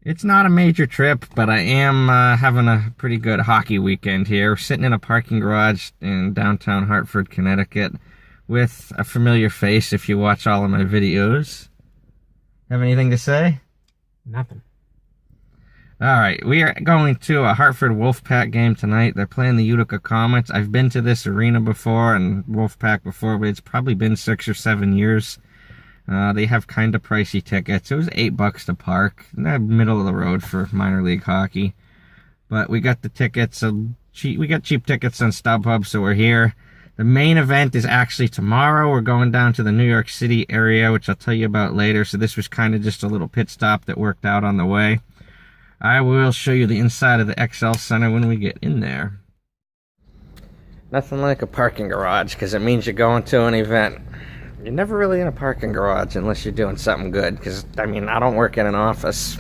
It's not a major trip, but I am having a pretty good hockey weekend here. Sitting in a parking garage in downtown Hartford, Connecticut, with a familiar face if you watch all of my videos. Have anything to say? Nothing. Alright, we are going to a Hartford Wolfpack game tonight. They're playing the Utica Comets. I've been to this arena before and Wolfpack before, but it's probably been 6 or 7 years. They have kind of pricey tickets. It was $8 to park, in the middle of the road for minor league hockey. But we got the tickets, we got cheap tickets on StubHub, so we're here. The main event is actually tomorrow. We're going down to the New York City area, which I'll tell you about later. So this was kind of just a little pit stop that worked out on the way. I will show you the inside of the XL Center when we get in there. Nothing like a parking garage, because it means you're going to an event. You're never really in a parking garage unless you're doing something good, because, I mean, I don't work in an office.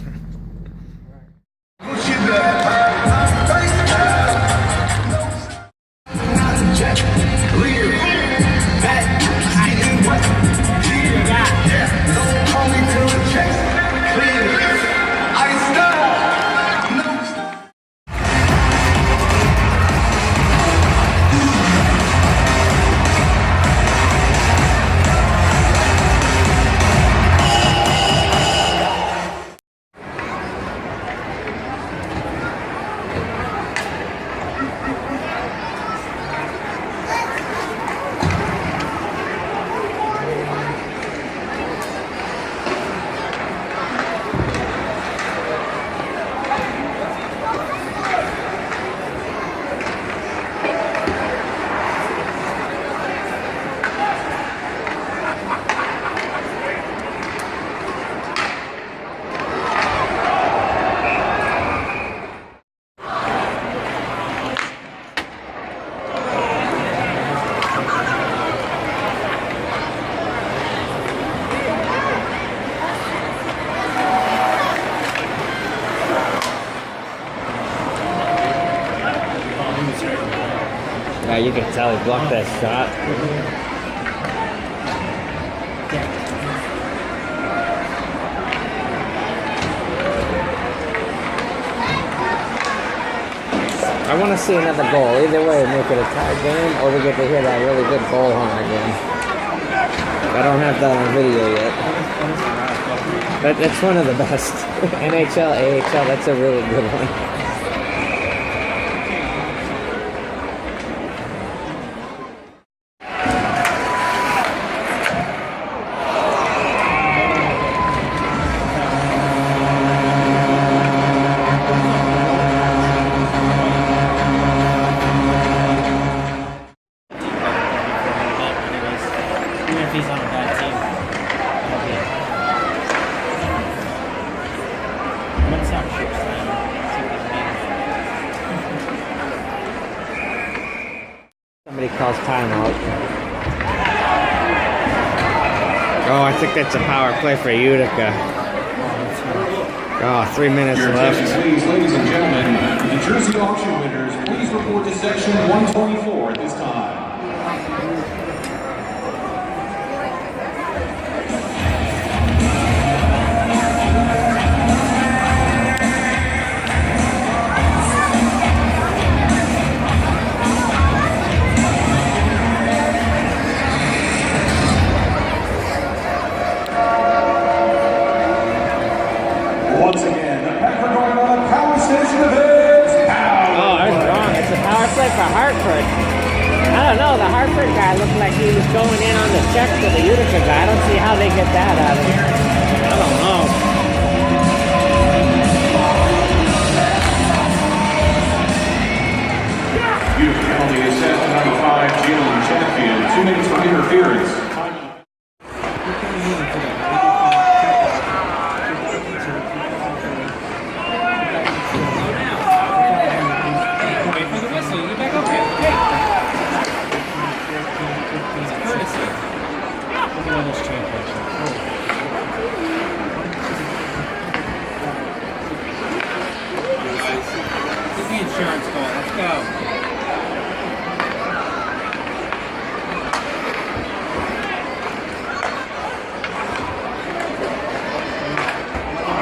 Yeah, you can tell he blocked that shot. I want to see another goal. Either way, make it a tie game, or we get to hear that really good goal home again. I don't have that on video yet. That's one of the best. NHL, AHL, that's a really good one. He's on a bad team. What's up, Ships? Somebody calls timeout. Oh, I think that's a power play for Utica. Oh, 3 minutes left. Please, ladies and gentlemen, the jersey auction winners, please report to section 124 at this time. Once again, the Packer going on a power station event. Oh, I was wrong. It's a power play for Hartford. I don't know. The Hartford guy looked like he was going in on the check to the Utica guy. I don't see how they get that out of here. I don't know. Utica penalty is set to number 5, Jalen Chatfield. 2 minutes for interference. Insurance call. Let's go.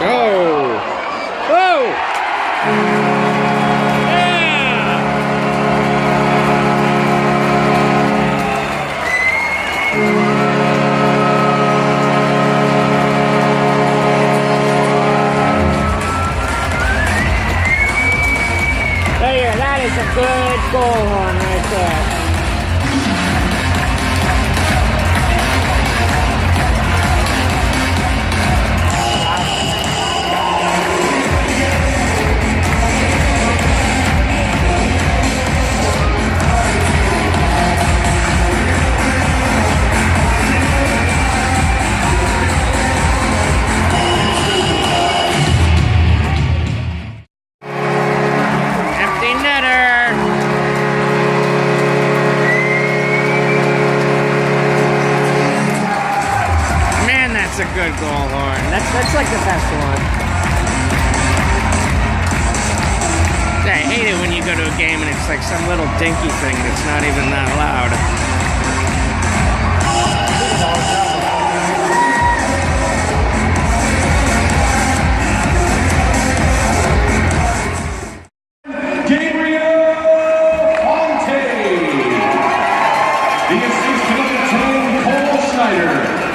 Go! goal horn right there. That's a good goal horn. That's like the best one. I hate it when you go to a game and it's like some little dinky thing that's not even that loud.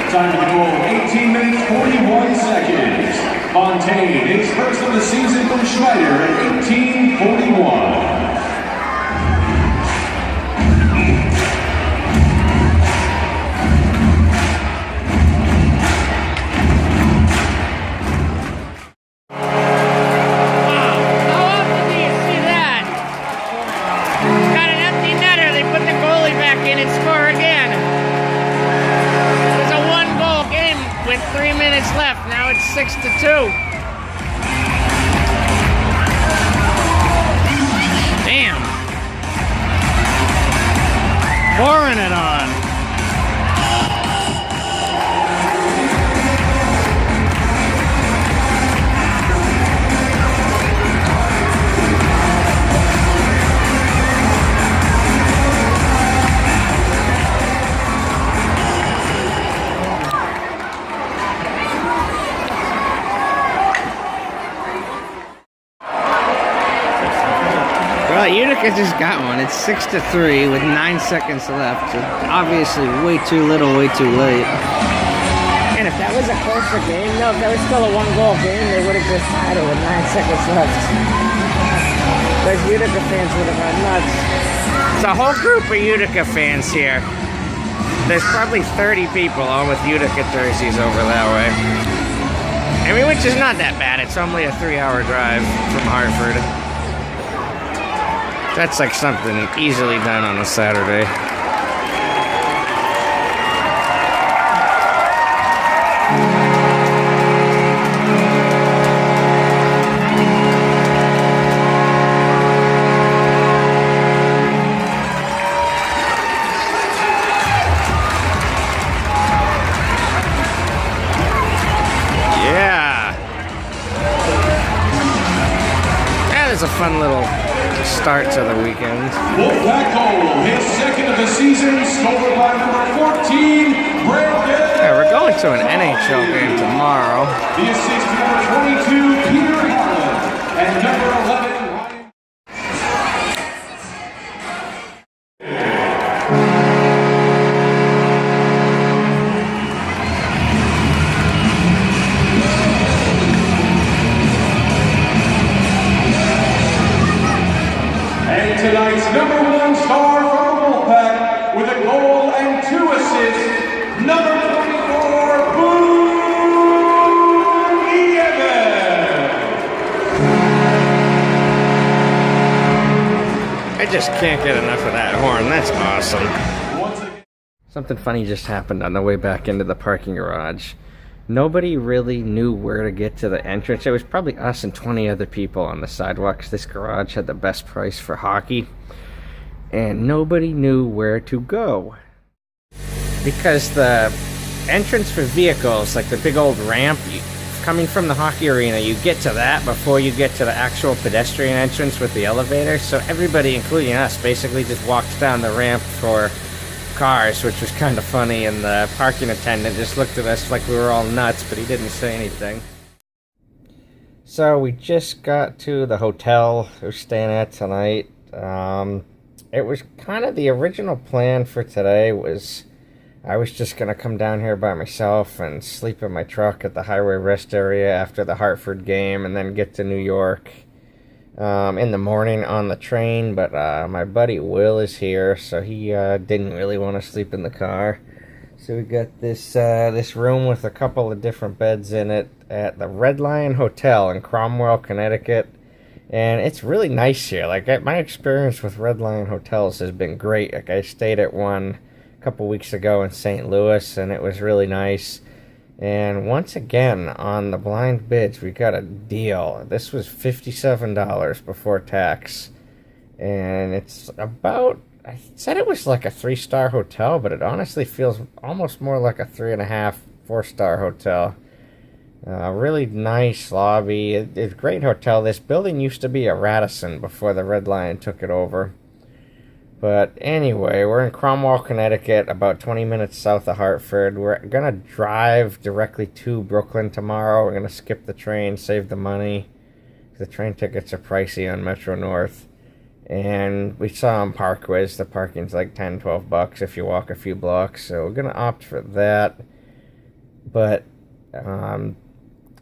Time to go 18 minutes 41 seconds. Fontaine, his first of the season from Schneider at 18:41. With 3 minutes left, now it's 6-2. Damn. Pouring it on. Well, Utica just got one. It's 6-3 with 9 seconds left. So obviously, way too little, way too late. And if that was a closer game, no, if that was still a one-goal game, they would have just had it with 9 seconds left. Those Utica fans would have gone nuts. It's a whole group of Utica fans here. There's probably 30 people, all with Utica jerseys over that way. I mean, which is not that bad. It's only a 3-hour drive from Hartford. That's like something easily done on a Saturday. Yeah. That is a fun little start to the weekend. Wolfpack goal, his second of the season, scored by number 14, Brandon. Yeah, we're going to an NHL game tomorrow. The assist to number 22, Peter Harlan, and number 11, Ryan. Tonight's #1 star from the Wolfpack with a goal and 2 assists, number 24, Boone Evans. I just can't get enough of that horn. That's awesome. Something funny just happened on the way back into the parking garage. Nobody really knew where to get to the entrance. It was probably us and 20 other people on the sidewalks. This garage had the best price for hockey. And nobody knew where to go. Because the entrance for vehicles, like the big old ramp, coming from the hockey arena, you get to that before you get to the actual pedestrian entrance with the elevator. So everybody, including us, basically just walked down the ramp for cars, which was kind of funny, and the parking attendant just looked at us like we were all nuts, but he didn't say anything. So we just got to the hotel we're staying at tonight. It was kind of the original plan for today was I was just going to come down here by myself and sleep in my truck at the highway rest area after the Hartford game and then get to New York. in the morning on the train, but my buddy Will is here, so he didn't really want to sleep in the car. So we got this room with a couple of different beds in it at the Red Lion Hotel in Cromwell, Connecticut. And it's really nice here. Like, my experience with Red Lion hotels has been great. Like, I stayed at one a couple weeks ago in St. Louis, and it was really nice. And once again, on the blind bids, we got a deal. This was $57 before tax. And it's about, I said it was like a 3-star hotel, but it honestly feels almost more like a 3.5, 4-star hotel. Really nice lobby. It's a great hotel. This building used to be a Radisson before the Red Lion took it over. But anyway, we're in Cromwell, Connecticut, about 20 minutes south of Hartford. We're going to drive directly to Brooklyn tomorrow. We're going to skip the train, save the money. The train tickets are pricey on Metro North. And we saw on Parkways, the parking's like $10, $12 if you walk a few blocks. So we're going to opt for that. But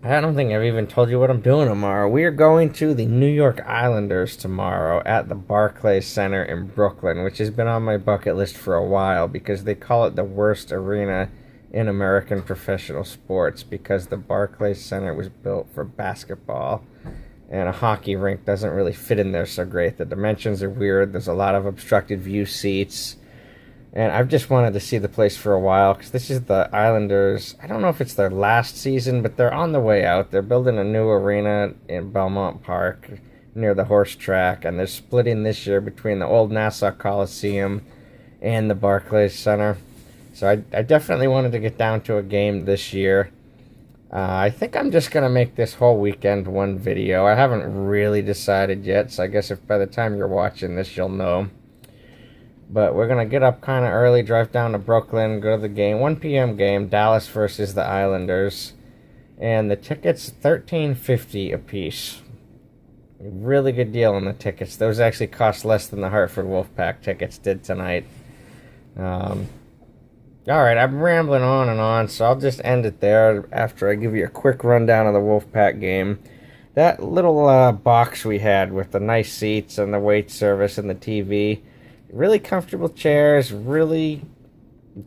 I don't think I've even told you what I'm doing tomorrow. We are going to the New York Islanders tomorrow at the Barclays Center in Brooklyn, which has been on my bucket list for a while because they call it the worst arena in American professional sports because the Barclays Center was built for basketball and a hockey rink doesn't really fit in there so great. The dimensions are weird. There's a lot of obstructed view seats. And I've just wanted to see the place for a while because this is the Islanders. I don't know if it's their last season, but they're on the way out. They're building a new arena in Belmont Park near the horse track, and they're splitting this year between the old Nassau Coliseum and the Barclays Center. So I definitely wanted to get down to a game this year. I think I'm just going to make this whole weekend one video. I haven't really decided yet, so I guess if by the time you're watching this, you'll know. But we're going to get up kind of early, drive down to Brooklyn, go to the game. 1 p.m. game, Dallas versus the Islanders. And the tickets, $13.50 a piece. Really good deal on the tickets. Those actually cost less than the Hartford Wolfpack tickets did tonight. Alright, I'm rambling on and on, so I'll just end it there after I give you a quick rundown of the Wolfpack game. That little box we had with the nice seats and the wait service and the TV... Really comfortable chairs, really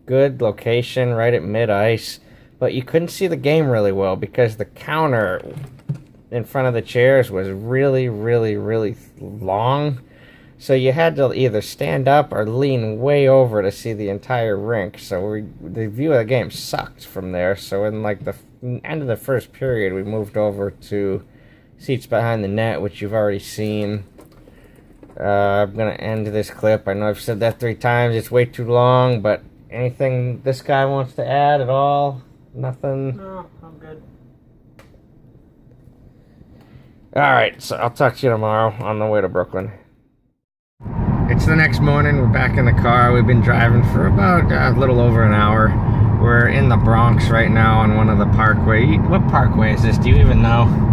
good location right at mid-ice, but you couldn't see the game really well because the counter in front of the chairs was really, really, really long. So you had to either stand up or lean way over to see the entire rink. So the view of the game sucked from there. So in like the end of the first period, we moved over to seats behind the net, which you've already seen. I'm going to end this clip. I know I've said that 3 times. It's way too long, but anything this guy wants to add at all? Nothing? No, I'm good. Alright, so I'll talk to you tomorrow on the way to Brooklyn. It's the next morning. We're back in the car. We've been driving for about a little over an hour. We're in the Bronx right now on one of the parkway. What parkway is this? Do you even know?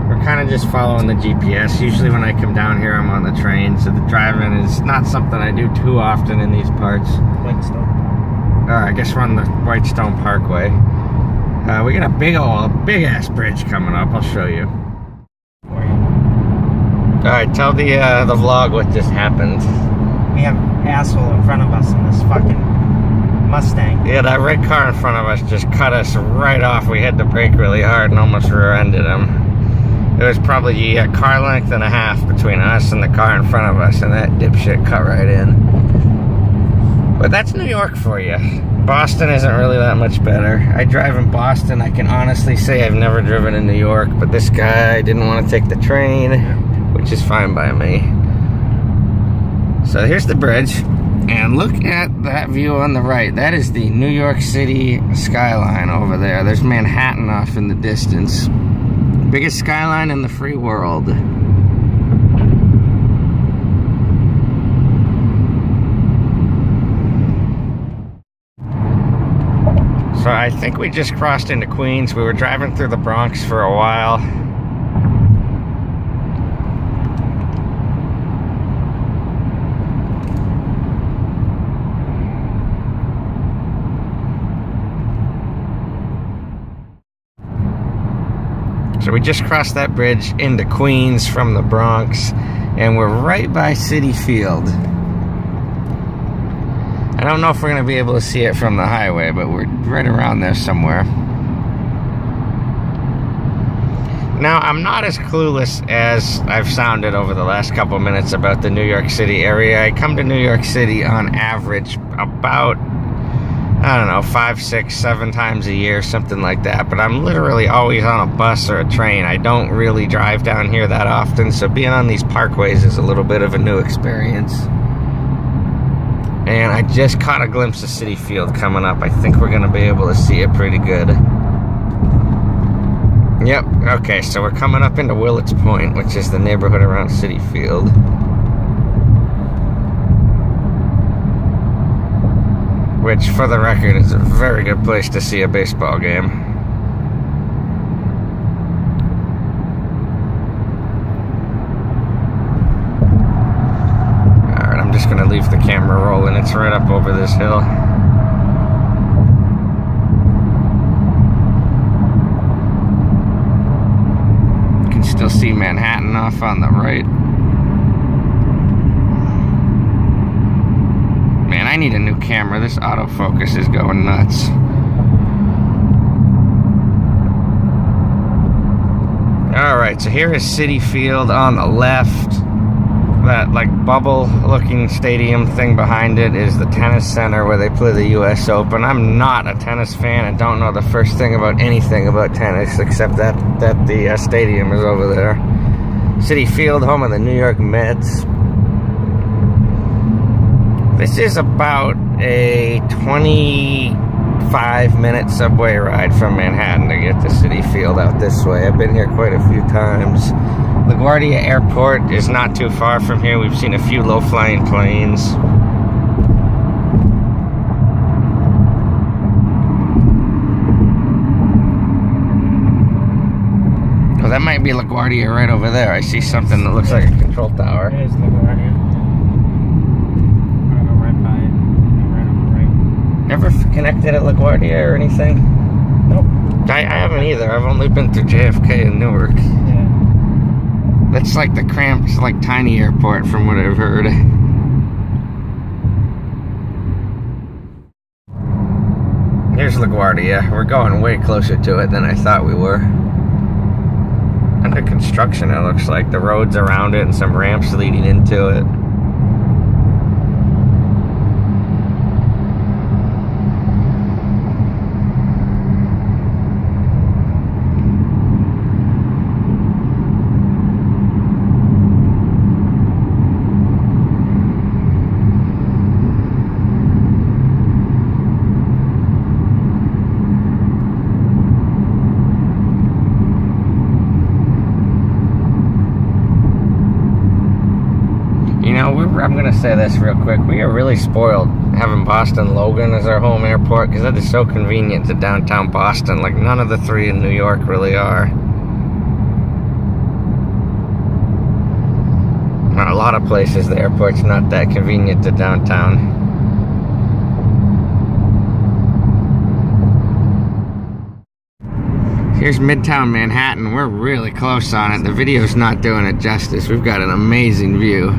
We're kind of just following the GPS. Usually when I come down here, I'm on the train, so the driving is not something I do too often in these parts. Whitestone. I guess we're on the Whitestone Parkway. We got a big-ass bridge coming up. I'll show you. Alright, tell the vlog what just happened. We have an asshole in front of us in this fucking Mustang. Yeah, that red car in front of us just cut us right off. We had to brake really hard and almost rear-ended him. There was probably a car length and a half between us and the car in front of us, and that dipshit cut right in. But that's New York for you. Boston isn't really that much better. I drive in Boston. I can honestly say I've never driven in New York, but this guy didn't want to take the train, which is fine by me. So here's the bridge, and look at that view on the right. That is the New York City skyline over there. There's Manhattan off in the distance. Biggest skyline in the free world. So I think we just crossed into Queens. We were driving through the Bronx for a while. So we just crossed that bridge into Queens from the Bronx, and we're right by Citi Field. I don't know if we're going to be able to see it from the highway, but we're right around there somewhere. Now, I'm not as clueless as I've sounded over the last couple minutes about the New York City area. I come to New York City on average about, I don't know, 5, 6, 7 times a year, something like that. But I'm literally always on a bus or a train. I don't really drive down here that often, so being on these parkways is a little bit of a new experience. And I just caught a glimpse of Citi Field coming up. I think we're going to be able to see it pretty good. Yep, okay, so we're coming up into Willets Point, which is the neighborhood around Citi Field. Which, for the record, is a very good place to see a baseball game. Alright, I'm just gonna leave the camera rolling. It's right up over this hill. Still see Manhattan off on the right. Man, I need a new camera. This autofocus is going nuts. Alright, so here is Citi Field on the left. That like bubble looking stadium thing behind it is the tennis center where they play the US Open. I'm not a tennis fan and don't know the first thing about anything about tennis except that the stadium is over there. Citi Field, home of the New York Mets. This is about a 25-minute subway ride from Manhattan to get to Citi Field out this way. I've been here quite a few times. LaGuardia Airport is not too far from here. We've seen a few low-flying planes. Oh, that might be LaGuardia right over there. I see something that looks like a control tower. It is LaGuardia. I'm gonna go right by it. Right on the right. Never connected at LaGuardia or anything? Nope. I haven't either. I've only been through JFK and Newark. Yeah. That's like the cramped, like tiny airport from what I've heard. Here's LaGuardia. We're going way closer to it than I thought we were. Under construction, it looks like. The roads around it and some ramps leading into it. I'm going to say this real quick. We are really spoiled having Boston Logan as our home airport because that is so convenient to downtown Boston. Like, none of the three in New York really are. A lot of places, the airport's not that convenient to downtown. Here's Midtown Manhattan. We're really close on it. The video's not doing it justice. We've got an amazing view.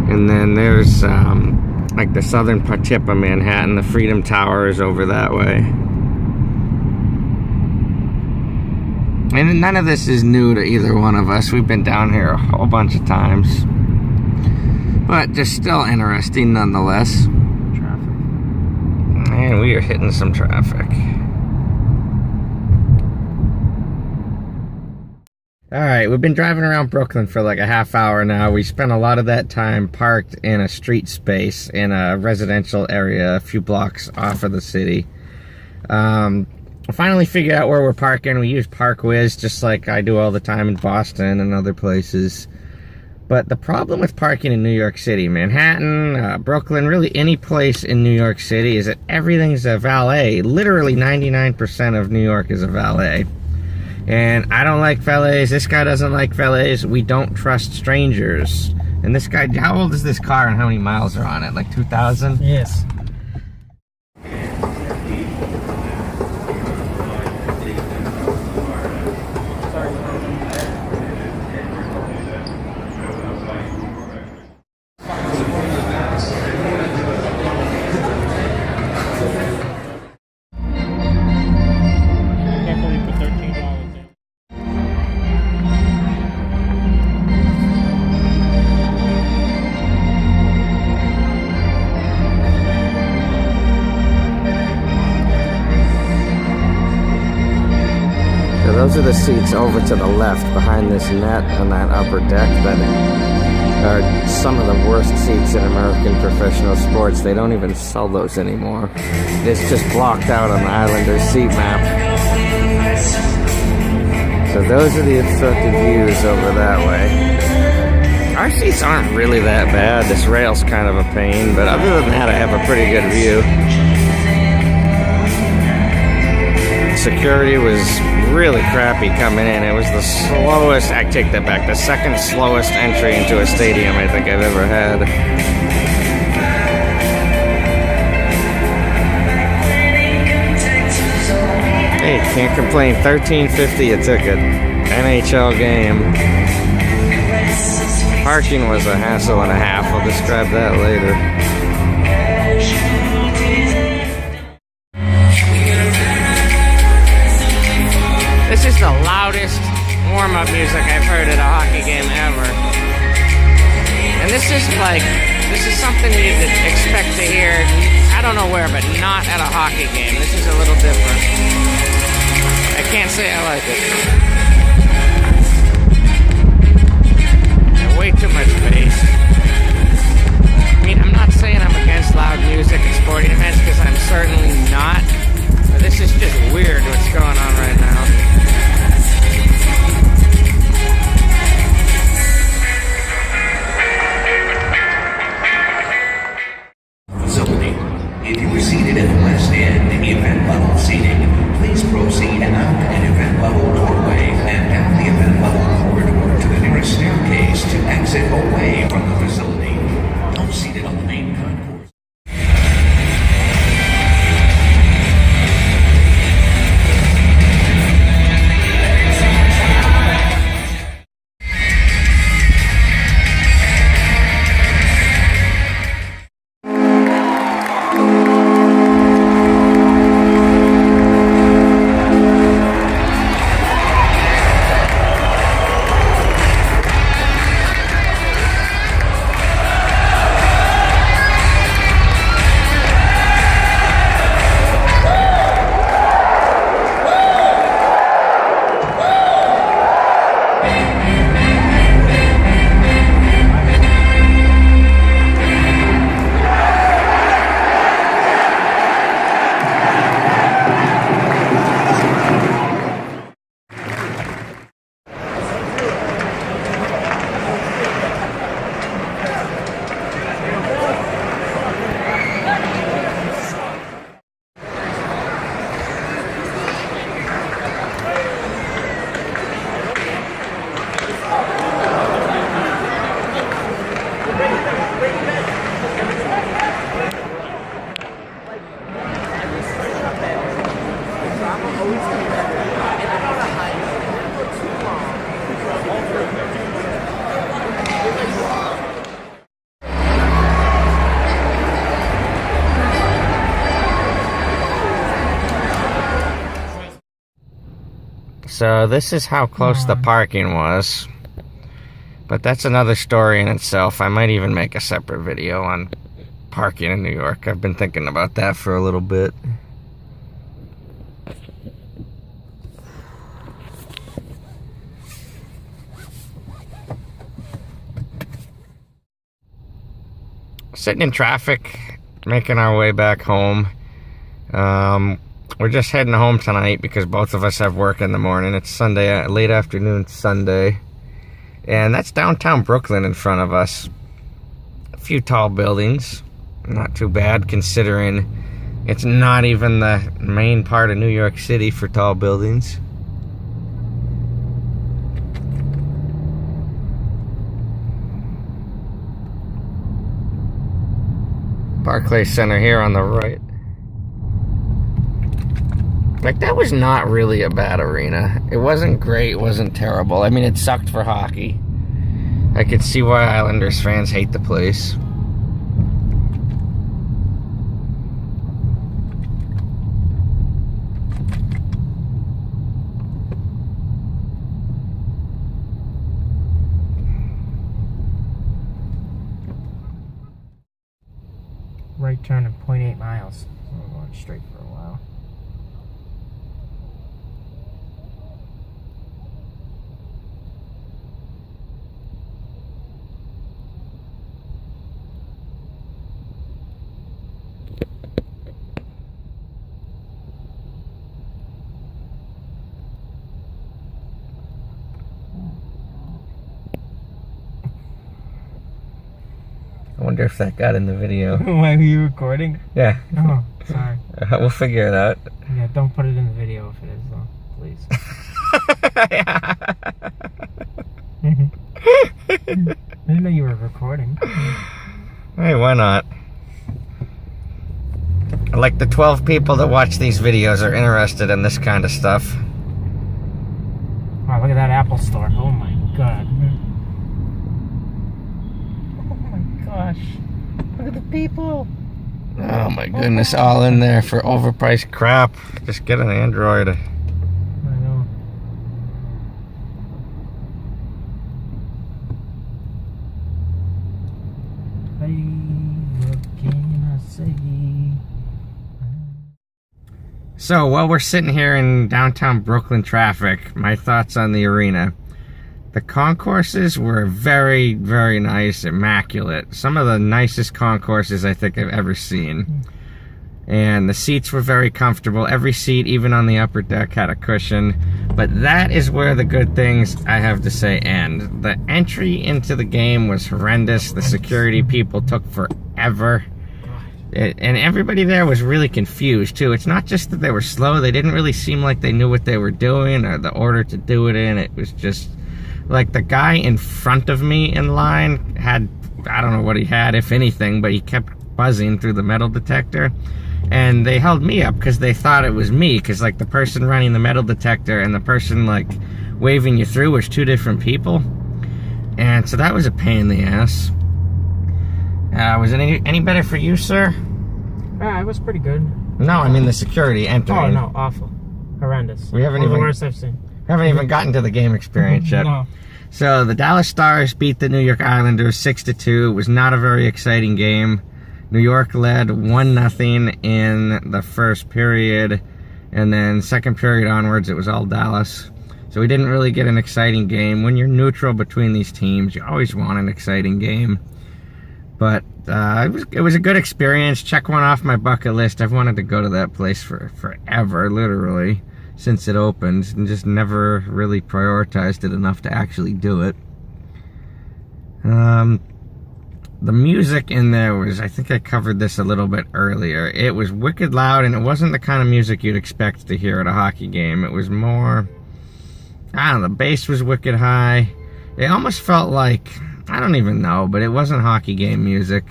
And then there's like the southern tip of Manhattan. The Freedom Tower is over that way. And none of this is new to either one of us. We've been down here a whole bunch of times. But just still interesting nonetheless. Traffic. And we are hitting some traffic. Alright, we've been driving around Brooklyn for like a half hour now. We spent a lot of that time parked in a street space in a residential area a few blocks off of the city. I finally figured out where we're parking. We use ParkWiz just like I do all the time in Boston and other places. But the problem with parking in New York City, Manhattan, Brooklyn, really any place in New York City is that everything's a valet. Literally 99% of New York is a valet. And I don't like valets. This guy doesn't like valets. We don't trust strangers. And this guy, how old is this car and how many miles are on it? Like 2,000? Yes. those seats over to the left behind this net on that upper deck that are some of the worst seats in American professional sports. They don't even sell those anymore. It's just blocked out on the Islanders seat map. So those are the obstructed views over that way. Our seats aren't really that bad. This rail's kind of a pain, but other than that, I have a pretty good view. Security was really crappy coming in. It was the slowest, I take that back, the second slowest entry into a stadium I think I've ever had. Hey, can't complain. $13.50 a ticket. NHL game. Parking was a hassle and a half. I'll describe that later. This is the loudest warm-up music I've heard at a hockey game ever. And this is something you'd expect to hear, I don't know where, but not at a hockey game. This is a little different. I can't say I like it. And way too much bass. I mean, I'm not saying I'm against loud music at sporting events, because I'm certainly not. But this is just weird what's going on right now. If you are seated at the west end, event level seating, please proceed out an event level doorway and down the event level corridor to the nearest staircase to exit away from the facility. Don't seat it on the main concourse. So this is how close the parking was. But that's another story in itself. I might even make a separate video on parking in New York. I've been thinking about that for a little bit. Sitting in traffic, making our way back home. We're just heading home tonight because both of us have work in the morning. It's Sunday, late afternoon Sunday. And that's downtown Brooklyn in front of us. A few tall buildings. Not too bad considering it's not even the main part of New York City for tall buildings. Barclays Center here on the right. Like, that was not really a bad arena. It wasn't great, it wasn't terrible. I mean, it sucked for hockey. I could see why Islanders fans hate the place. Right turn of 0.8 miles. We're going straight for a while. wonder if that got in the video. Why were you recording? Yeah. Oh, sorry. We'll figure it out. Yeah, don't put it in the video if it is, though. Please. I didn't know you were recording. Hey, why not? Like the 12 people that watch these videos are interested in this kind of stuff. Wow, look at that Apple store. Oh my god. Oh my gosh. Look at the people. Oh my goodness, all in there for overpriced crap. Just get an Android. I know. Hey, what can I say? So, while we're sitting here in downtown Brooklyn traffic, my thoughts on the arena. The concourses were very, very nice, immaculate. Some of the nicest concourses I think I've ever seen. And the seats were very comfortable. Every seat, even on the upper deck, had a cushion. But that is where the good things, I have to say, end. The entry into the game was horrendous. The security people took forever. And everybody there was really confused, too. It's not just that they were slow. They didn't really seem like they knew what they were doing or the order to do it in. It was just... like, the guy in front of me in line had... I don't know what he had, if anything, but he kept buzzing through the metal detector. And they held me up because they thought it was me. Because, like, the person running the metal detector and the person, like, waving you through was two different people. And so that was a pain in the ass. Was it any better for you, sir? It was pretty good. No, I mean the security entering. Oh, no, awful. Horrendous. We haven't One of even... the worst I've seen. haven't even gotten to the game experience yet. No. So the Dallas Stars beat the New York Islanders 6-2. It was not a very exciting game. New York led 1-0 in the first period, and then second period onwards it was all Dallas. So we didn't really get an exciting game. When you're neutral between these teams, you always want an exciting game. But it was a good experience. Check one off my bucket list. I've wanted to go to that place for forever, literally, since it opened, and just never really prioritized it enough to actually do it. The music in there was, I think I covered this a little bit earlier, it was wicked loud, and it wasn't the kind of music you'd expect to hear at a hockey game. It was more, I don't know, the bass was wicked high. It almost felt like, I don't even know, but it wasn't hockey game music.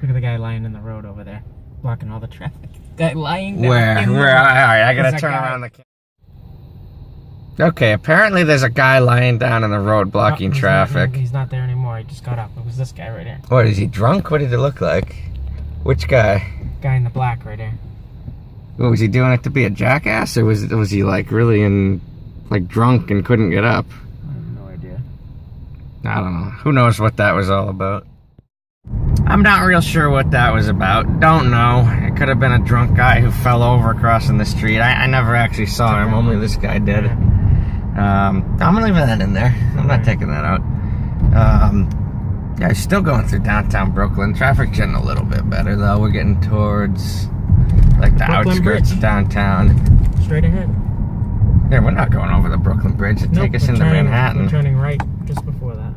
Look at the guy lying in the road over there, blocking all the traffic. Guy lying down Where? in the All road. right, I gotta There's a turn guy. around the camera. Okay, apparently there's a guy lying down in the road blocking traffic. He's not there anymore. He just got up. It was this guy right here. What, is he drunk? What did it look like? Which guy? Guy in the black right here. What, was he doing it to be a jackass, or was he like really drunk and couldn't get up? I have no idea. I don't know. Who knows what that was all about? I'm not real sure what that was about. Don't know. It could have been a drunk guy who fell over crossing the street. I never actually saw him. Only this guy did. I'm leaving that in there. I'm not taking that out. Yeah, still going through downtown Brooklyn. Traffic's getting a little bit better, though. We're getting towards, like, the Brooklyn outskirts Bridge. of downtown. Straight ahead. Yeah, we're not going over the Brooklyn Bridge. It'd take us into Manhattan. We're turning right just before that.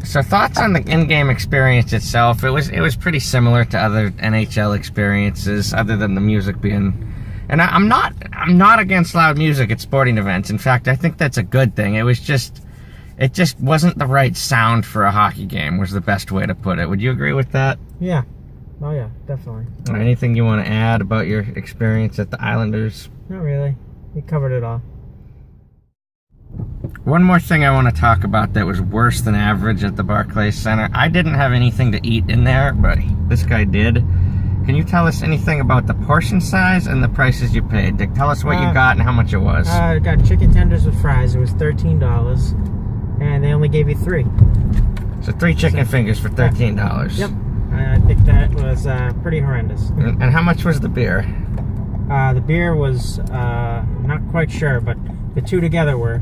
So thoughts on the in-game experience itself? It was pretty similar to other NHL experiences, other than the music being. And I'm not against loud music at sporting events. In fact, I think that's a good thing. It just wasn't the right sound for a hockey game. Was the best way to put it. Would you agree with that? Yeah. Oh yeah, definitely. Anything you want to add about your experience at the Islanders? Not really. You covered it all. One more thing I want to talk about that was worse than average at the Barclays Center. I didn't have anything to eat in there, but this guy did. Can you tell us anything about the portion size and the prices you paid? Dick, tell us what you got and how much it was. I got chicken tenders with fries. It was $13, and they only gave you 3. So 3 chicken fingers for $13. Yep. I think that was pretty horrendous. And how much was the beer? The beer was not quite sure, but the two together were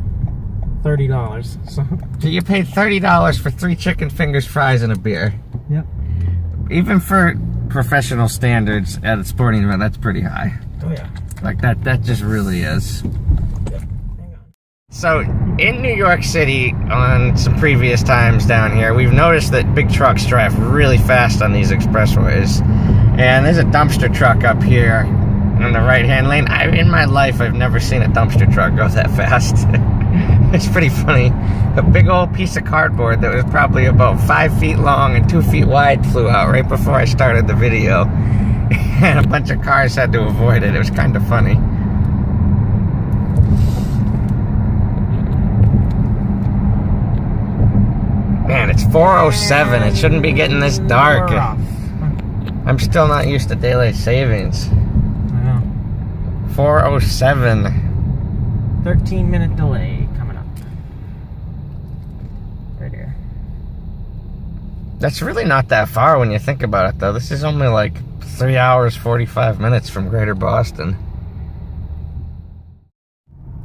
$30. So you paid $30 for 3 chicken fingers, fries, and a beer. Yep. Even for professional standards at a sporting event, that's pretty high. Oh yeah. Like that just really is. Yep. Hang on. So in New York City, on some previous times down here, we've noticed that big trucks drive really fast on these expressways. And there's a dumpster truck up here in the right-hand lane. In my life, I've never seen a dumpster truck go that fast. It's pretty funny. A big old piece of cardboard that was probably about 5 feet long and 2 feet wide flew out right before I started the video. And a bunch of cars had to avoid it. It was kind of funny. Man, it's 4:07. It shouldn't be getting this dark. I'm still not used to daylight savings. I know. 4:07. 13-minute delay coming up. Right here. That's really not that far when you think about it, though. This is only like 3 hours, 45 minutes from Greater Boston.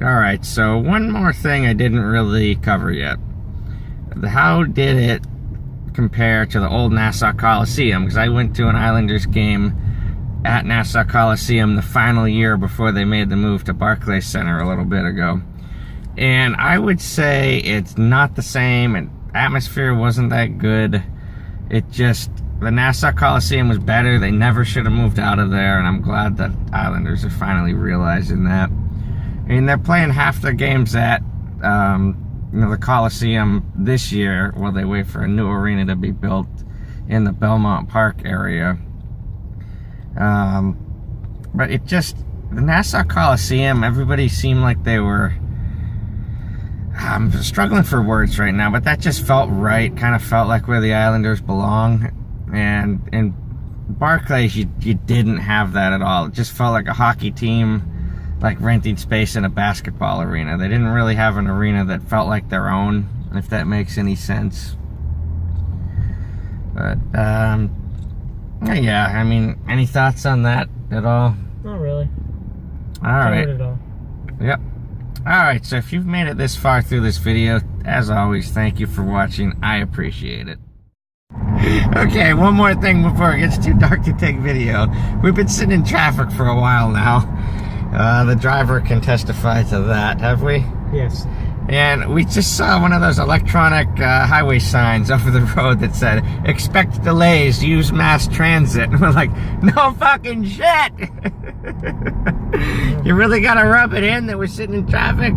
Alright, so one more thing I didn't really cover yet. How did it compare to the old Nassau Coliseum? Because I went to an Islanders game at Nassau Coliseum the final year before they made the move to Barclays Center a little bit ago. And I would say it's not the same, and atmosphere wasn't that good. It just, the Nassau Coliseum was better. They never should have moved out of there, and I'm glad that Islanders are finally realizing that. I mean, they're playing half their games at the Coliseum this year while they wait for a new arena to be built in the Belmont Park area. But it just, the Nassau Coliseum, everybody seemed like they were, I'm struggling for words right now, but that just felt right. Kind of felt like where the Islanders belong. And in Barclays, you didn't have that at all. It just felt like a hockey team, like renting space in a basketball arena. They didn't really have an arena that felt like their own, if that makes any sense. But, yeah, I mean, any thoughts on that at all? Not really. Alright. Not at all. Yep. Alright, so if you've made it this far through this video, as always, thank you for watching. I appreciate it. Okay, one more thing before it gets too dark to take video. We've been sitting in traffic for a while now. The driver can testify to that, have we? Yes. And we just saw one of those electronic highway signs over the road that said, expect delays, use mass transit. And we're like, no fucking shit! You really gotta rub it in that we're sitting in traffic?